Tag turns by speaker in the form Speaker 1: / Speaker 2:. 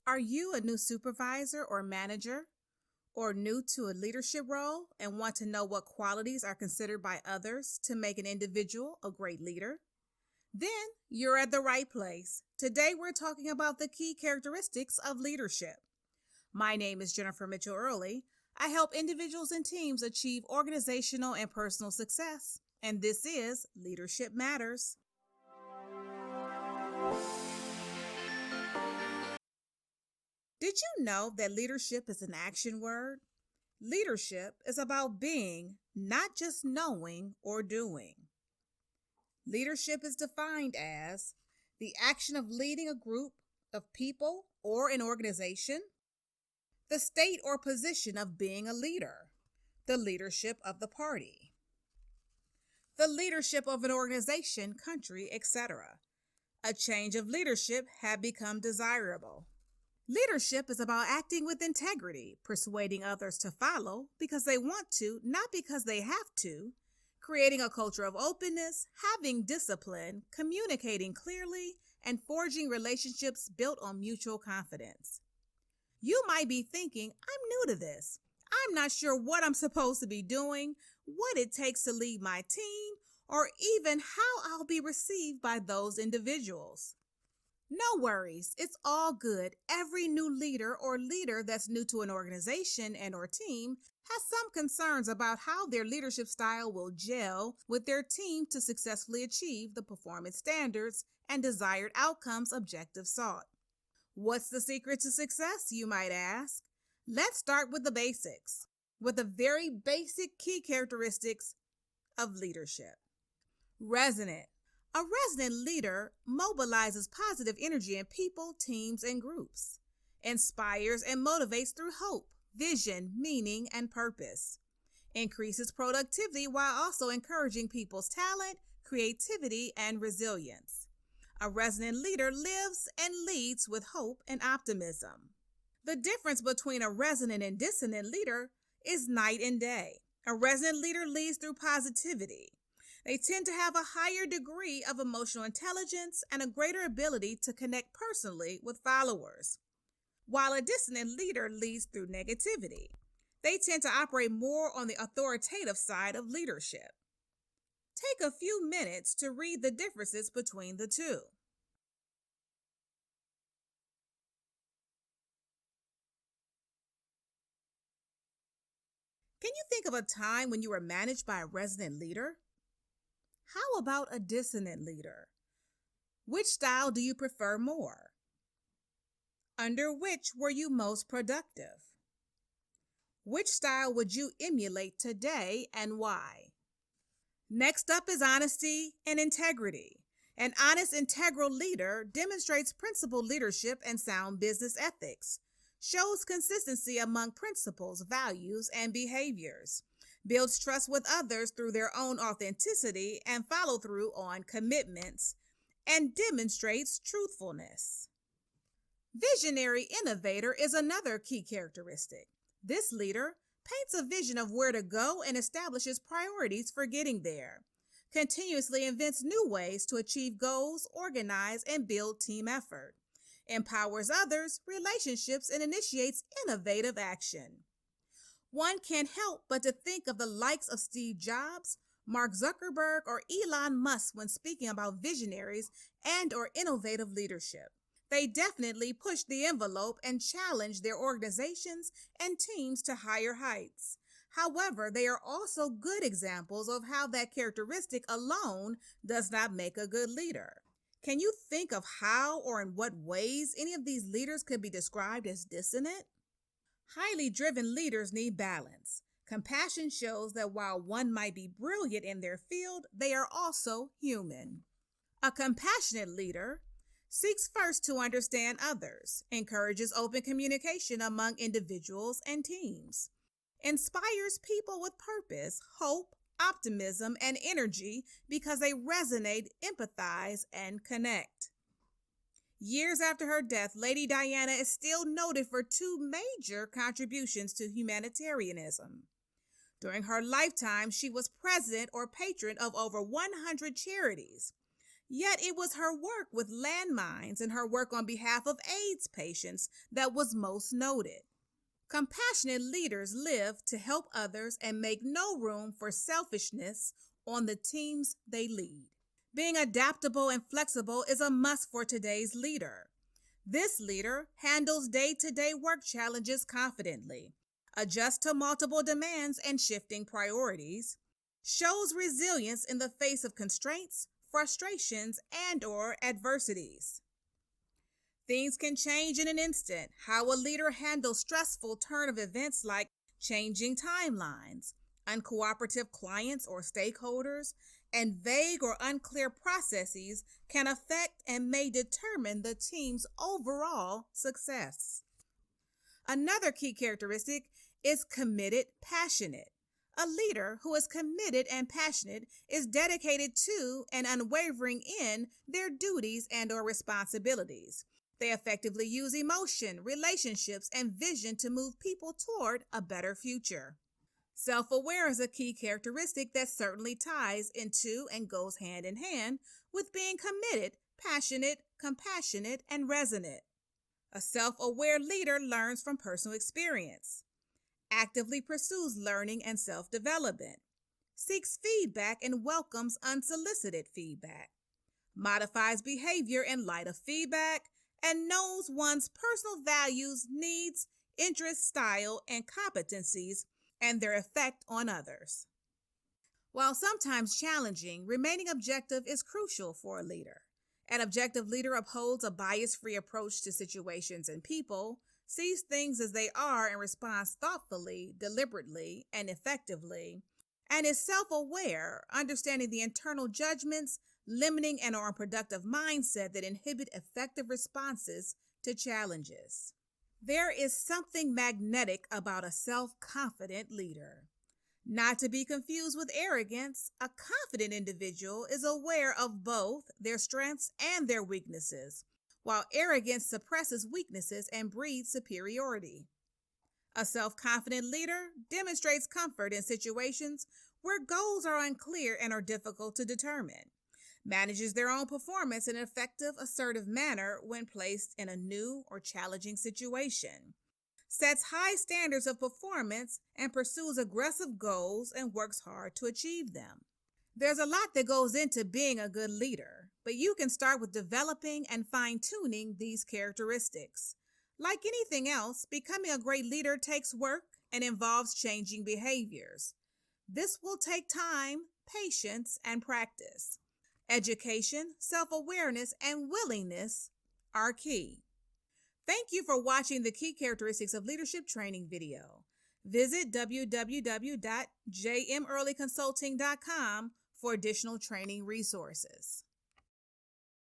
Speaker 1: Are you a new supervisor or manager, or new to a leadership role and want to know what qualities are considered by others to make an individual a great leader? Then you're at the right place. Today we're talking about the key characteristics of leadership. My name is Jennifer Mitchell Earley. I help individuals and teams achieve organizational and personal success, and this is Leadership Matters. Did you know that leadership is an action word? Leadership is about being, not just knowing or doing. Leadership is defined as the action of leading a group of people or an organization, the state or position of being a leader, the leadership of the party, the leadership of an organization, country, etc. A change of leadership had become desirable. Leadership is about acting with integrity, persuading others to follow because they want to, not because they have to, creating a culture of openness, having discipline, communicating clearly, and forging relationships built on mutual confidence. You might be thinking, I'm new to this. I'm not sure what I'm supposed to be doing, what it takes to lead my team, or even how I'll be received by those individuals. No worries, it's all good. Every new leader or leader that's new to an organization and or team has some concerns about how their leadership style will gel with their team to successfully achieve the performance standards and desired outcomes objectives sought. What's the secret to success, you might ask? Let's start with the basics, with the very basic key characteristics of leadership. Resonant. A resonant leader mobilizes positive energy in people, teams, and groups, inspires and motivates through hope, vision, meaning, and purpose, increases productivity while also encouraging people's talent, creativity, and resilience. A resonant leader lives and leads with hope and optimism. The difference between a resonant and dissonant leader is night and day. A resonant leader leads through positivity. They tend to have a higher degree of emotional intelligence and a greater ability to connect personally with followers, while a dissonant leader leads through negativity. They tend to operate more on the authoritative side of leadership. Take a few minutes to read the differences between the two. Can you think of a time when you were managed by a resonant leader? How about a dissonant leader? Which style do you prefer more? Under which were you most productive? Which style would you emulate today and why? Next up is honesty and integrity. An honest, integral leader demonstrates principled leadership and sound business ethics, shows consistency among principles, values, and behaviors, builds trust with others through their own authenticity and follow through on commitments, and demonstrates truthfulness. Visionary innovator is another key characteristic. This leader paints a vision of where to go and establishes priorities for getting there, continuously invents new ways to achieve goals, organize, and build team effort, empowers others, relationships, and initiates innovative action. One can't help but to think of the likes of Steve Jobs, Mark Zuckerberg, or Elon Musk when speaking about visionaries and or innovative leadership. They definitely push the envelope and challenge their organizations and teams to higher heights. However, they are also good examples of how that characteristic alone does not make a good leader. Can you think of how or in what ways any of these leaders could be described as dissonant? Highly driven leaders need balance. Compassion shows that while one might be brilliant in their field, they are also human. A compassionate leader seeks first to understand others, encourages open communication among individuals and teams, inspires people with purpose, hope, optimism, and energy because they resonate, empathize, and connect. Years after her death, Lady Diana is still noted for two major contributions to humanitarianism. During her lifetime, she was president or patron of over 100 charities, Yet it was her work with landmines and her work on behalf of AIDS patients that was most noted. Compassionate leaders live to help others and make no room for selfishness on the teams they lead. Being adaptable and flexible is a must for today's leader. This leader handles day-to-day work challenges confidently, adjusts to multiple demands and shifting priorities, shows resilience in the face of constraints, frustrations, and/or adversities. Things can change in an instant. How a leader handles stressful turn of events like changing timelines, uncooperative clients or stakeholders, and vague or unclear processes can affect and may determine the team's overall success. Another key characteristic is committed, passionate. A leader who is committed and passionate is dedicated to and unwavering in their duties and/or responsibilities. They effectively use emotion, relationships, and vision to move people toward a better future. Self-aware is a key characteristic that certainly ties into and goes hand in hand with being committed, passionate, compassionate, and resonant. A self-aware leader learns from personal experience, actively pursues learning and self-development, seeks feedback and welcomes unsolicited feedback, modifies behavior in light of feedback, and knows one's personal values, needs, interests, style, and competencies and their effect on others. While sometimes challenging, remaining objective is crucial for a leader. An objective leader upholds a bias-free approach to situations and people, sees things as they are and responds thoughtfully, deliberately, and effectively, and is self-aware, understanding the internal judgments, limiting and/or unproductive mindset that inhibit effective responses to challenges. There is something magnetic about a self-confident leader. Not to be confused with arrogance, a confident individual is aware of both their strengths and their weaknesses, while arrogance suppresses weaknesses and breeds superiority. A self-confident leader demonstrates comfort in situations where goals are unclear and are difficult to determine, manages their own performance in an effective, assertive manner when placed in a new or challenging situation, sets high standards of performance, and pursues aggressive goals and works hard to achieve them. There's a lot that goes into being a good leader, but you can start with developing and fine-tuning these characteristics. Like anything else, becoming a great leader takes work and involves changing behaviors. This will take time, patience, and practice. Education, self-awareness, and willingness are key. Thank you for watching the Key Characteristics of Leadership training video. Visit www.jmearleyconsulting.com for additional training resources.